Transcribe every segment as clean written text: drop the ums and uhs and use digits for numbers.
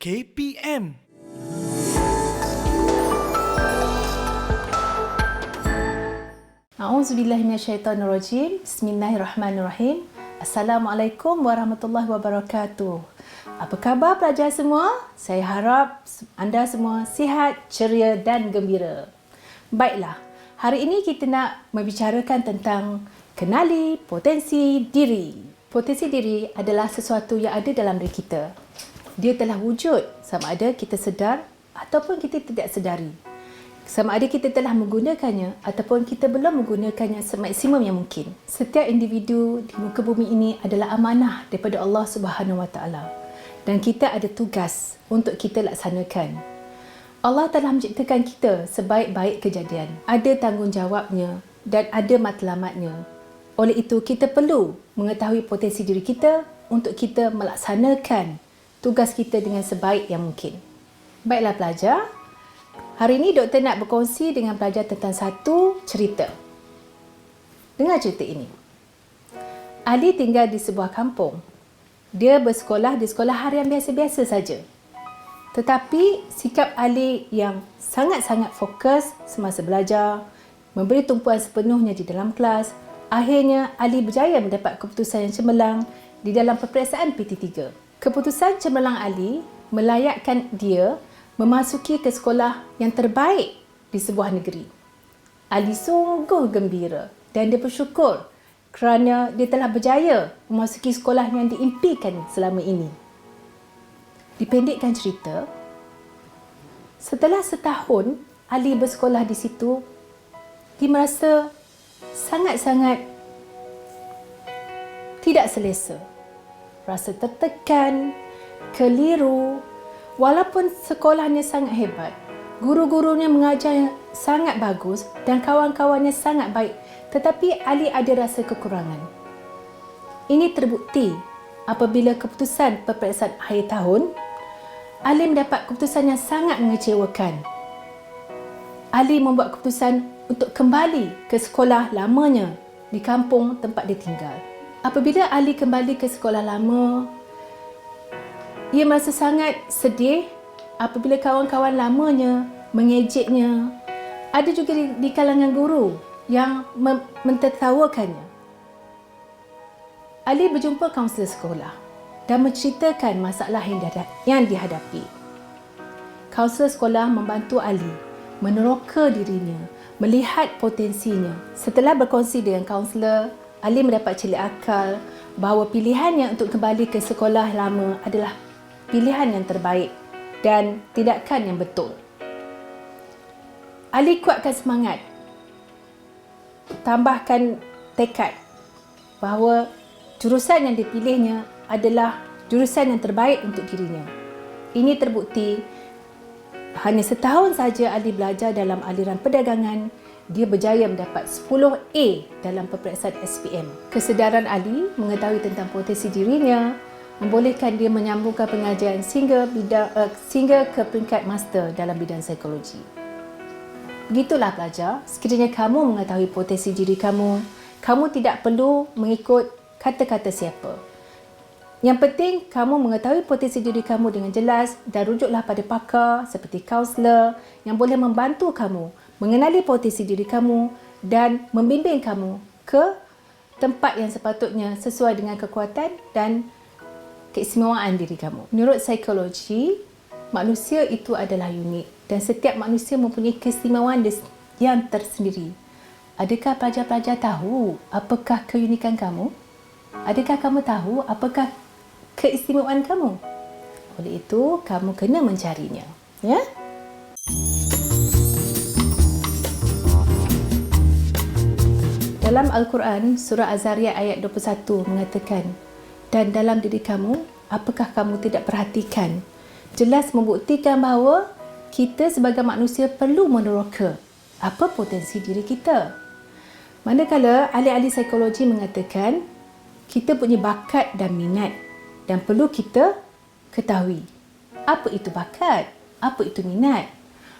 KPM. A'udzubillahiminasyaitonirrajim. Bismillahirrahmanirrahim. Assalamualaikum warahmatullahi wabarakatuh. Apa khabar pelajar semua? Saya harap anda semua sihat, ceria dan gembira. Baiklah, hari ini kita nak membicarakan tentang kenali potensi diri. Potensi diri adalah sesuatu yang ada dalam diri kita. Dia telah wujud sama ada kita sedar ataupun kita tidak sedari. Sama ada kita telah menggunakannya ataupun kita belum menggunakannya semaksimum yang mungkin. Setiap individu di muka bumi ini adalah amanah daripada Allah Subhanahu Wa Taala. Dan kita ada tugas untuk kita laksanakan. Allah telah menciptakan kita sebaik-baik kejadian. Ada tanggungjawabnya dan ada matlamatnya. Oleh itu, kita perlu mengetahui potensi diri kita untuk kita melaksanakan tugas kita dengan sebaik yang mungkin. Baiklah pelajar, hari ini doktor nak berkongsi dengan pelajar tentang satu cerita. Dengar cerita ini. Ali tinggal di sebuah kampung. Dia bersekolah di sekolah harian biasa-biasa saja. Tetapi sikap Ali yang sangat-sangat fokus semasa belajar, memberi tumpuan sepenuhnya di dalam kelas, akhirnya Ali berjaya mendapat keputusan yang cemerlang di dalam peperiksaan PT3. Keputusan cemerlang Ali melayakkan dia memasuki ke sekolah yang terbaik di sebuah negeri. Ali sungguh gembira dan dia bersyukur kerana dia telah berjaya memasuki sekolah yang diimpikan selama ini. Dipendekkan cerita, setelah setahun Ali bersekolah di situ, dia merasa sangat-sangat tidak selesa. Rasa tertekan, keliru, walaupun sekolahnya sangat hebat, guru-gurunya mengajar yang sangat bagus dan kawan-kawannya sangat baik, tetapi Ali ada rasa kekurangan. Ini terbukti apabila keputusan peperiksaan akhir tahun, Ali mendapat keputusan yang sangat mengecewakan. Ali membuat keputusan untuk kembali ke sekolah lamanya di kampung tempat dia tinggal. Apabila Ali kembali ke sekolah lama, ia merasa sangat sedih apabila kawan-kawan lamanya mengejeknya. Ada juga di kalangan guru yang mentertawakannya. Ali berjumpa kaunselor sekolah dan menceritakan masalah yang dihadapi. Kaunselor sekolah membantu Ali meneroka dirinya, melihat potensinya. Setelah berkongsi dengan kaunselor, Ali mendapat celik akal bahawa pilihannya untuk kembali ke sekolah lama adalah pilihan yang terbaik dan tindakan yang betul. Ali kuatkan semangat, tambahkan tekad bahawa jurusan yang dipilihnya adalah jurusan yang terbaik untuk dirinya. Ini terbukti hanya setahun saja Ali belajar dalam aliran perdagangan, dia berjaya mendapat 10A dalam peperiksaan SPM. Kesedaran Ali mengetahui tentang potensi dirinya membolehkan dia menyambungkan pengajian sehingga ke peringkat master dalam bidang psikologi. Begitulah pelajar, sekiranya kamu mengetahui potensi diri kamu, kamu tidak perlu mengikut kata-kata siapa. Yang penting kamu mengetahui potensi diri kamu dengan jelas dan rujuklah pada pakar seperti kaunselor yang boleh membantu kamu mengenali potensi diri kamu dan membimbing kamu ke tempat yang sepatutnya sesuai dengan kekuatan dan keistimewaan diri kamu. Menurut psikologi, manusia itu adalah unik dan setiap manusia mempunyai keistimewaan yang tersendiri. Adakah pelajar-pelajar tahu apakah keunikan kamu? Adakah kamu tahu apakah keistimewaan kamu? Oleh itu, kamu kena mencarinya. Ya? Dalam Al-Quran, surah Az-Zariyat ayat 21 mengatakan, dan dalam diri kamu, apakah kamu tidak perhatikan? Jelas membuktikan bahawa kita sebagai manusia perlu meneroka apa potensi diri kita. Manakala ahli-ahli psikologi mengatakan kita punya bakat dan minat dan perlu kita ketahui apa itu bakat, apa itu minat.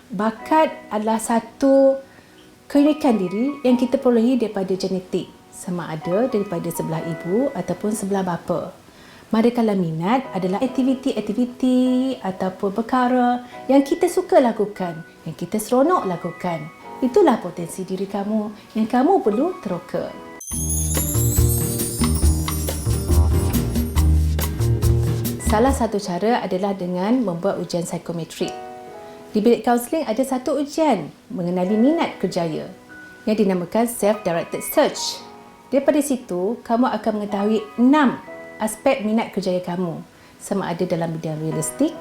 Bakat adalah satu keunikan diri yang kita perolehi daripada genetik, sama ada daripada sebelah ibu ataupun sebelah bapa. Manakala minat adalah aktiviti-aktiviti ataupun perkara yang kita suka lakukan, yang kita seronok lakukan. Itulah potensi diri kamu yang kamu perlu teroka. Salah satu cara adalah dengan membuat ujian psikometrik. Di bilik kaunseling ada satu ujian mengenali minat kerjaya yang dinamakan Self-Directed Search. Daripada situ, kamu akan mengetahui 6 aspek minat kerjaya kamu, sama ada dalam bidang realistik,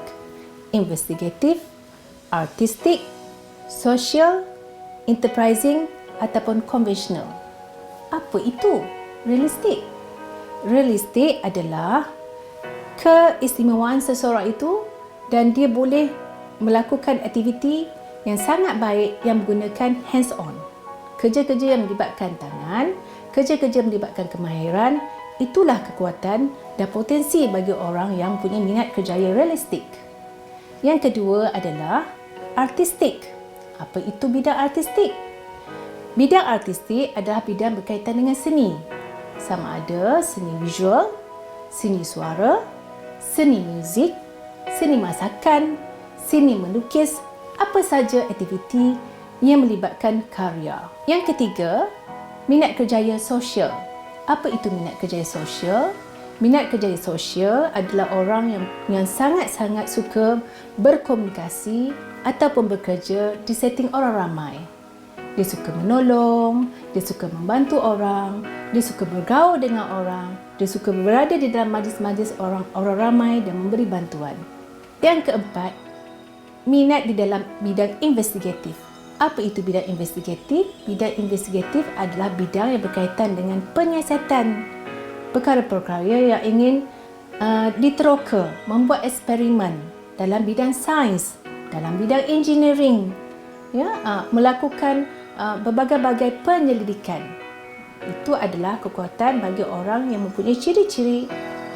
investigatif, artistik, social, enterprising ataupun konvensional. Apa itu realistik? Realistik adalah keistimewaan seseorang itu dan dia boleh melakukan aktiviti yang sangat baik yang menggunakan hands-on. Kerja-kerja yang melibatkan tangan, kerja-kerja yang melibatkan kemahiran, itulah kekuatan dan potensi bagi orang yang punya minat kerjaya realistik. Yang kedua adalah artistik. Apa itu bidang artistik? Bidang artistik adalah bidang berkaitan dengan seni. Sama ada seni visual, seni suara, seni muzik, seni masakan, seni melukis, apa saja aktiviti yang melibatkan karya. Yang ketiga, minat kerjaya sosial. Apa itu minat kerjaya sosial? Minat kerjaya sosial adalah orang yang sangat-sangat suka berkomunikasi ataupun bekerja di setting orang ramai. Dia suka menolong, dia suka membantu orang, dia suka bergaul dengan orang, dia suka berada di dalam majlis-majlis orang ramai dan memberi bantuan. Yang keempat, minat di dalam bidang investigatif. Apa itu bidang investigatif? Bidang investigatif adalah bidang yang berkaitan dengan penyiasatan perkara-perkara yang ingin diteroka, membuat eksperimen dalam bidang sains, dalam bidang engineering, melakukan berbagai-bagai penyelidikan. Itu adalah kekuatan bagi orang yang mempunyai ciri-ciri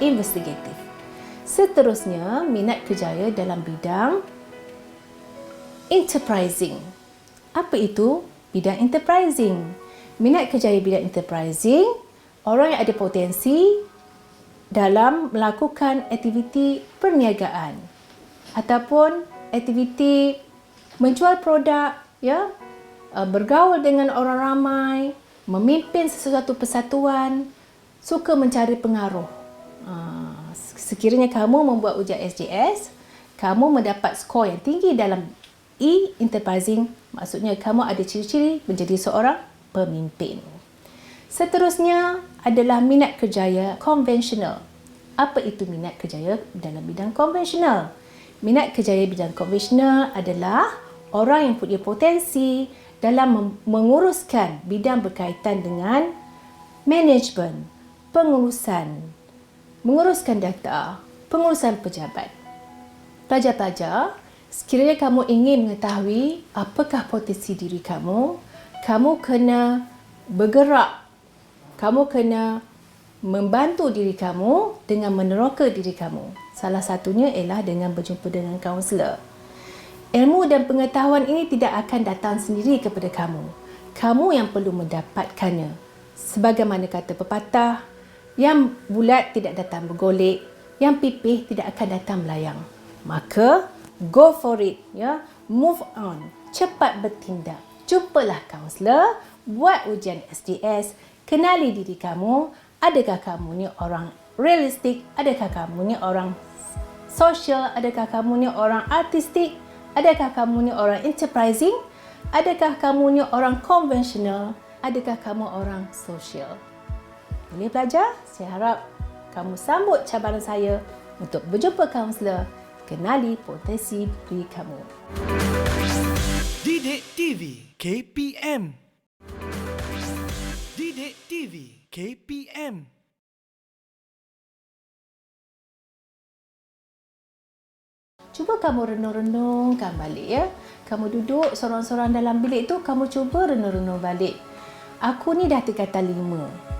investigatif. Seterusnya, minat kerjaya dalam bidang enterprising. Apa itu bidang enterprising? Minat kerjaya bidang enterprising, orang yang ada potensi dalam melakukan aktiviti perniagaan ataupun aktiviti menjual produk, bergaul dengan orang ramai, memimpin sesuatu persatuan, suka mencari pengaruh. Sekiranya kamu membuat ujian SJS, kamu mendapat skor yang tinggi dalam enterprising, maksudnya kamu ada ciri-ciri menjadi seorang pemimpin. Seterusnya adalah minat kerjaya konvensional. Apa itu minat kerjaya dalam bidang konvensional? Minat kerjaya bidang konvensional adalah orang yang punya potensi dalam menguruskan bidang berkaitan dengan manajemen, menguruskan data, pengurusan pejabat. Pelajar-pelajar, sekiranya kamu ingin mengetahui apakah potensi diri kamu, kamu kena bergerak. Kamu kena membantu diri kamu dengan meneroka diri kamu. Salah satunya ialah dengan berjumpa dengan kaunselor. Ilmu dan pengetahuan ini tidak akan datang sendiri kepada kamu. Kamu yang perlu mendapatkannya. Sebagaimana kata pepatah, yang bulat tidak datang bergolek, yang pipih tidak akan datang melayang. Maka, go for it, move on, cepat bertindak. Jumpalah kaunselor, buat ujian SJS, kenali diri kamu, adakah kamu ni orang realistik, adakah kamu ni orang social, adakah kamu ni orang artistik, adakah kamu ni orang enterprising, adakah kamu ni orang konvensional, adakah kamu orang social. Boleh pelajar? Saya harap kamu sambut cabaran saya untuk berjumpa kaunselor. Kenali potensi diri kamu. Didik TV KPM. Didik TV KPM. Cuba kamu renung-renungkan balik, ya. Kamu duduk sorang-sorang dalam bilik tu, kamu cuba renung-renung balik. Aku ni dah tingkatan 5.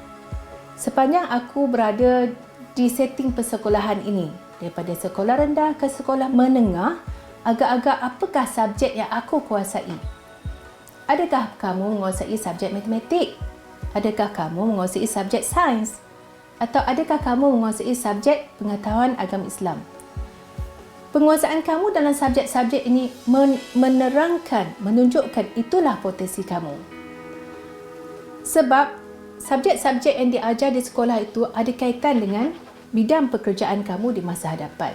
Sepanjang aku berada di setting persekolahan ini, daripada sekolah rendah ke sekolah menengah, agak-agak apakah subjek yang aku kuasai? Adakah kamu menguasai subjek matematik? Adakah kamu menguasai subjek sains? Atau adakah kamu menguasai subjek pengetahuan agama Islam? Penguasaan kamu dalam subjek-subjek ini menerangkan, menunjukkan itulah potensi kamu. Sebab subjek-subjek yang diajar di sekolah itu ada kaitan dengan bidang pekerjaan kamu di masa hadapan.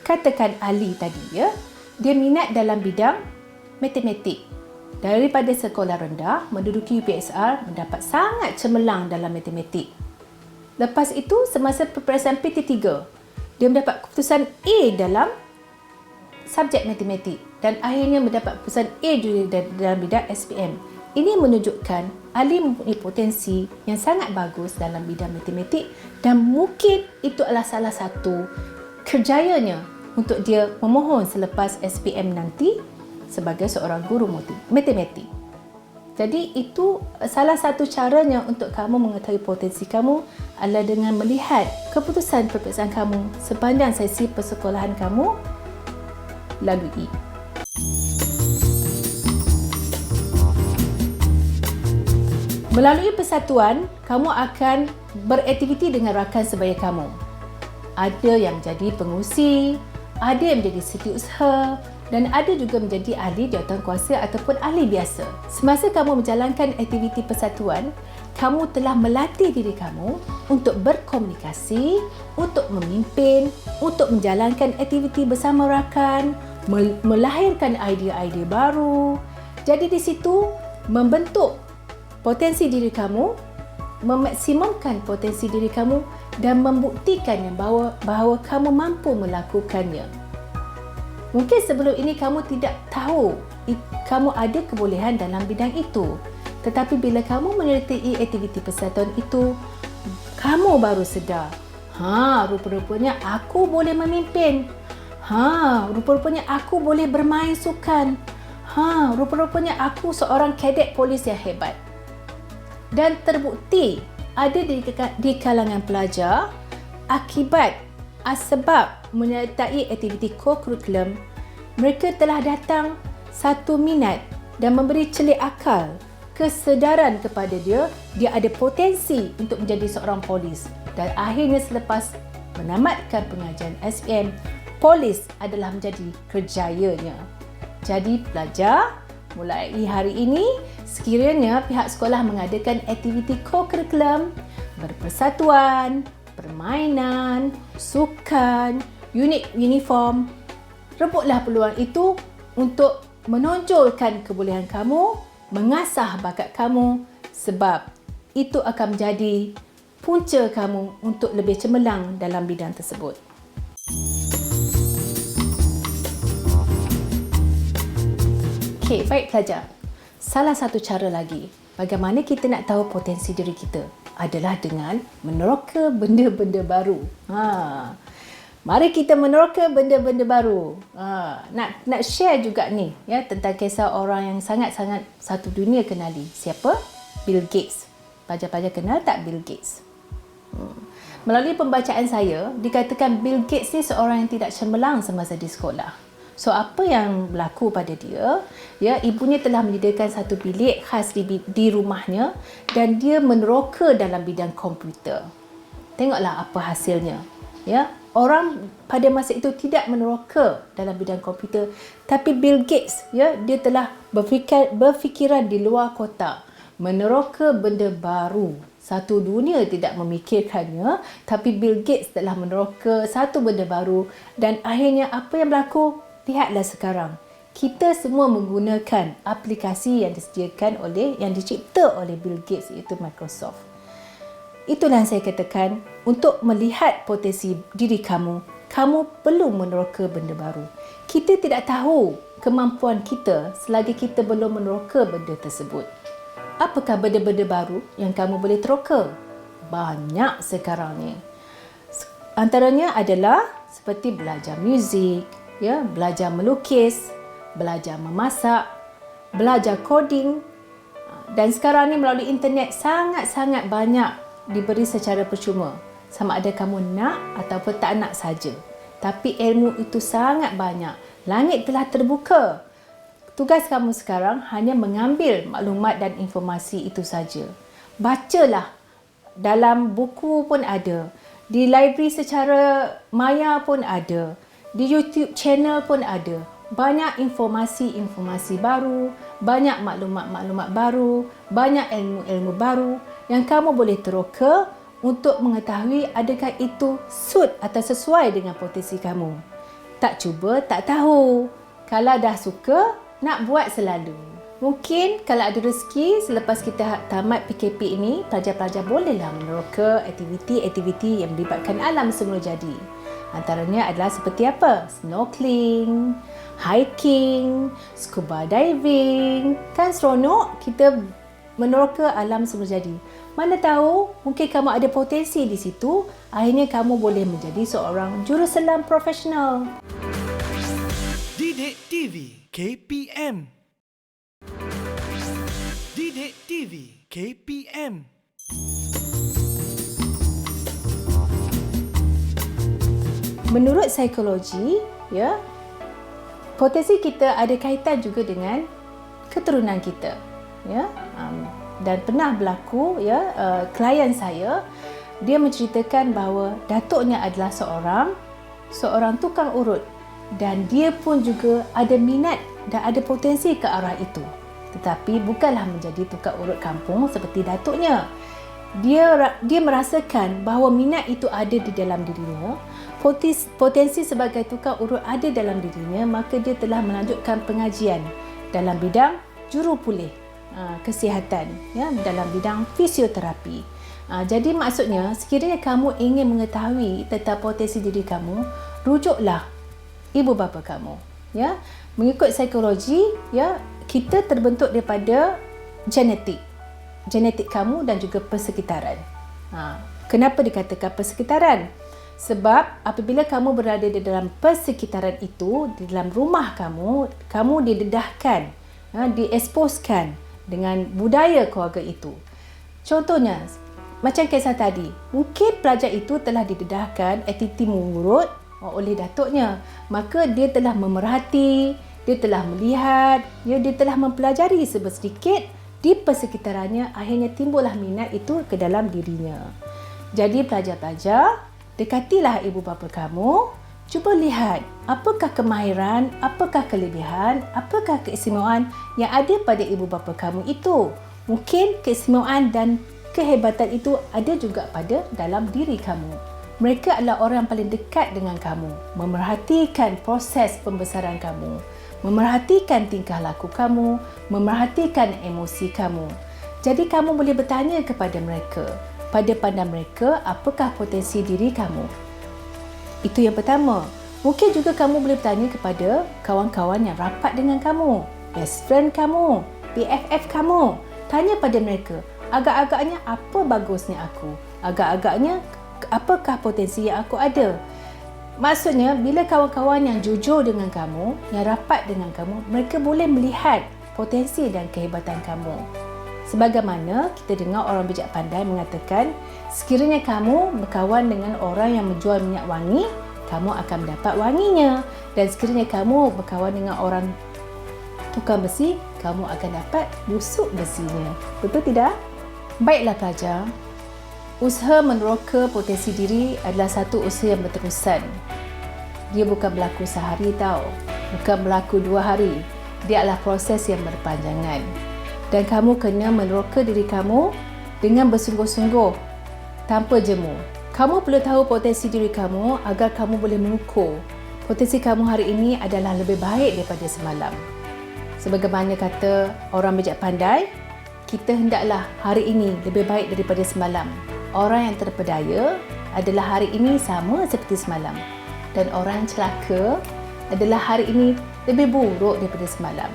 Katakan Ali tadi, ya, dia minat dalam bidang matematik. Daripada sekolah rendah menduduki UPSR, mendapat sangat cemerlang dalam matematik. Lepas itu, semasa peperiksaan PT3, dia mendapat keputusan A dalam subjek matematik dan akhirnya mendapat keputusan A juga dalam bidang SPM. Ini menunjukkan Ali mempunyai potensi yang sangat bagus dalam bidang matematik dan mungkin itu adalah salah satu kerjayanya untuk dia memohon selepas SPM nanti sebagai seorang guru matematik. Jadi itu salah satu caranya untuk kamu mengetahui potensi kamu adalah dengan melihat keputusan peperiksaan kamu sepanjang sesi persekolahan kamu lalui. Melalui persatuan, kamu akan beraktiviti dengan rakan sebaya kamu. Ada yang menjadi pengurusi, ada yang menjadi setiausaha, dan ada juga menjadi ahli jawatankuasa ataupun ahli biasa. Semasa kamu menjalankan aktiviti persatuan, kamu telah melatih diri kamu untuk berkomunikasi, untuk memimpin, untuk menjalankan aktiviti bersama rakan, melahirkan idea-idea baru. Jadi di situ membentuk potensi diri kamu, memaksimumkan potensi diri kamu dan membuktikan bahawa kamu mampu melakukannya. Mungkin sebelum ini kamu tidak tahu kamu ada kebolehan dalam bidang itu. Tetapi bila kamu menyertai aktiviti persatuan itu, kamu baru sedar, rupa-rupanya aku boleh memimpin. Rupa-rupanya aku boleh bermain sukan. Rupa-rupanya aku seorang kadet polis yang hebat. Dan terbukti ada di kalangan pelajar akibat sebab menyertai aktiviti co-curriculum, mereka telah datang satu minat dan memberi celik akal, kesedaran kepada dia ada potensi untuk menjadi seorang polis. Dan akhirnya selepas menamatkan pengajian SPM, polis adalah menjadi kerjayanya. Jadi pelajar, mulai hari ini, sekiranya pihak sekolah mengadakan aktiviti co-curriculum, berpersatuan, permainan, sukan, unit uniform, rebutlah peluang itu untuk menonjolkan kebolehan kamu, mengasah bakat kamu sebab itu akan menjadi punca kamu untuk lebih cemerlang dalam bidang tersebut. Okey, baik pelajar. Salah satu cara lagi bagaimana kita nak tahu potensi diri kita adalah dengan meneroka benda-benda baru. Mari kita meneroka benda-benda baru. Nak share juga ni ya tentang kisah orang yang sangat-sangat satu dunia kenali. Siapa? Bill Gates. Pelajar-pelajar kenal tak Bill Gates? Melalui pembacaan saya, dikatakan Bill Gates ni seorang yang tidak cemerlang semasa di sekolah. So, apa yang berlaku pada dia, ya, ibunya telah menyediakan satu bilik khas di rumahnya dan dia meneroka dalam bidang komputer. Tengoklah apa hasilnya. Ya, orang pada masa itu tidak meneroka dalam bidang komputer, tapi Bill Gates, ya, dia telah berfikiran di luar kotak, meneroka benda baru. Satu dunia tidak memikirkannya, tapi Bill Gates telah meneroka satu benda baru dan akhirnya apa yang berlaku? Lihatlah sekarang. Kita semua menggunakan aplikasi yang dicipta oleh Bill Gates, iaitu Microsoft. Itulah yang saya katakan, untuk melihat potensi diri kamu, kamu perlu meneroka benda baru. Kita tidak tahu kemampuan kita selagi kita belum meneroka benda tersebut. Apakah benda-benda baru yang kamu boleh teroka? Banyak sekarang ni. Antaranya adalah seperti belajar muzik, ya, belajar melukis, belajar memasak, belajar coding. Dan sekarang ni melalui internet sangat-sangat banyak diberi secara percuma. Sama ada kamu nak ataupun tak nak saja. Tapi ilmu itu sangat banyak. Langit telah terbuka. Tugas kamu sekarang hanya mengambil maklumat dan informasi itu saja. Bacalah dalam buku pun ada. Di library secara maya pun ada. Di YouTube channel pun ada. Banyak informasi-informasi baru, banyak maklumat-maklumat baru, banyak ilmu-ilmu baru yang kamu boleh teroka untuk mengetahui adakah itu suit atau sesuai dengan potensi kamu. Tak cuba, tak tahu. Kalau dah suka, nak buat selalu. Mungkin kalau ada rezeki selepas kita tamat PKP ini, pelajar-pelajar bolehlah meneroka aktiviti-aktiviti yang melibatkan alam semula jadi. Antaranya adalah seperti apa? Snorkeling, hiking, scuba diving. Kan seronok kita meneroka alam semula jadi. Mana tahu mungkin kamu ada potensi di situ, akhirnya kamu boleh menjadi seorang juruselam profesional. Didik TV KPM. Didik TV KPM. Menurut psikologi, potensi kita ada kaitan juga dengan keturunan kita, dan pernah berlaku, klien saya, dia menceritakan bahawa datuknya adalah seorang tukang urut dan dia pun juga ada minat dan ada potensi ke arah itu. Tetapi bukanlah menjadi tukang urut kampung seperti datuknya. Dia merasakan bahawa minat itu ada di dalam dirinya, potensi sebagai tukang urut ada dalam dirinya, maka dia telah melanjutkan pengajian dalam bidang jurupulih kesihatan, dalam bidang fisioterapi. Jadi maksudnya, sekiranya kamu ingin mengetahui tentang potensi diri kamu, rujuklah ibu bapa kamu. Mengikut psikologi, kita terbentuk daripada genetik kamu dan juga persekitaran. Kenapa dikatakan persekitaran? Sebab apabila kamu berada di dalam persekitaran itu, di dalam rumah kamu didedahkan, dieksposkan dengan budaya keluarga itu. Contohnya, macam kisah tadi, mungkin pelajar itu telah didedahkan aktiviti mengurut oleh datuknya. Maka dia telah memerhati, dia telah melihat, dia telah mempelajari sedikit di persekitarannya, akhirnya timbullah minat itu ke dalam dirinya. Jadi pelajar-pelajar, dekatilah ibu bapa kamu, cuba lihat apakah kemahiran, apakah kelebihan, apakah keistimewaan yang ada pada ibu bapa kamu itu. Mungkin keistimewaan dan kehebatan itu ada juga pada dalam diri kamu. Mereka adalah orang yang paling dekat dengan kamu, memerhatikan proses pembesaran kamu, memerhatikan tingkah laku kamu, memerhatikan emosi kamu. Jadi kamu boleh bertanya kepada mereka, pada pandang mereka, apakah potensi diri kamu. Itu yang pertama. Mungkin juga kamu boleh bertanya kepada kawan-kawan yang rapat dengan kamu, best friend kamu, BFF kamu. Tanya pada mereka, agak-agaknya apa bagusnya aku? Agak-agaknya apakah potensi yang aku ada? Maksudnya, bila kawan-kawan yang jujur dengan kamu, yang rapat dengan kamu, mereka boleh melihat potensi dan kehebatan kamu. Sebagaimana kita dengar orang bijak pandai mengatakan, sekiranya kamu berkawan dengan orang yang menjual minyak wangi, kamu akan mendapat wanginya. Dan sekiranya kamu berkawan dengan orang tukang besi, kamu akan dapat busuk besinya. Betul tidak? Baiklah pelajar, usaha meneroka potensi diri adalah satu usaha yang berterusan. Dia bukan berlaku sehari tau, bukan berlaku 2 hari. Dia adalah proses yang berpanjangan. Dan kamu kena meneroka diri kamu dengan bersungguh-sungguh, tanpa jemu. Kamu perlu tahu potensi diri kamu agar kamu boleh mengukur potensi kamu hari ini adalah lebih baik daripada semalam. Sebagaimana kata orang bijak pandai, kita hendaklah hari ini lebih baik daripada semalam. Orang yang terpedaya adalah hari ini sama seperti semalam. Dan orang yang celaka adalah hari ini lebih buruk daripada semalam.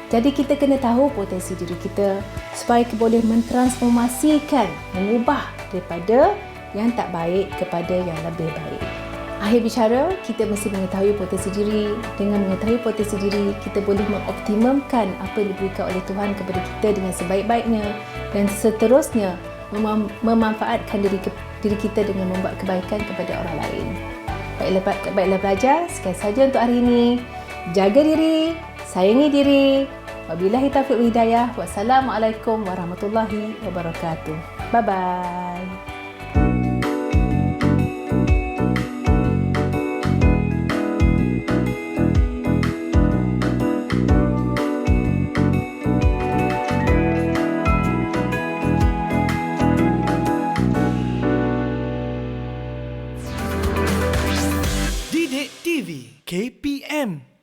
Jadi kita kena tahu potensi diri kita supaya kita boleh mentransformasikan, mengubah daripada yang tak baik kepada yang lebih baik. Akhir bicara, kita mesti mengetahui potensi diri. Dengan mengetahui potensi diri, kita boleh mengoptimumkan apa yang diberikan oleh Tuhan kepada kita dengan sebaik-baiknya dan seterusnya memanfaatkan diri kita dengan membuat kebaikan kepada orang lain. Baiklah pelajar, sekian saja untuk hari ini. Jaga diri, sayangi diri. Wabillahi taufiq wal hidayah. Wassalamualaikum warahmatullahi wabarakatuh. Bye-bye. TV KPM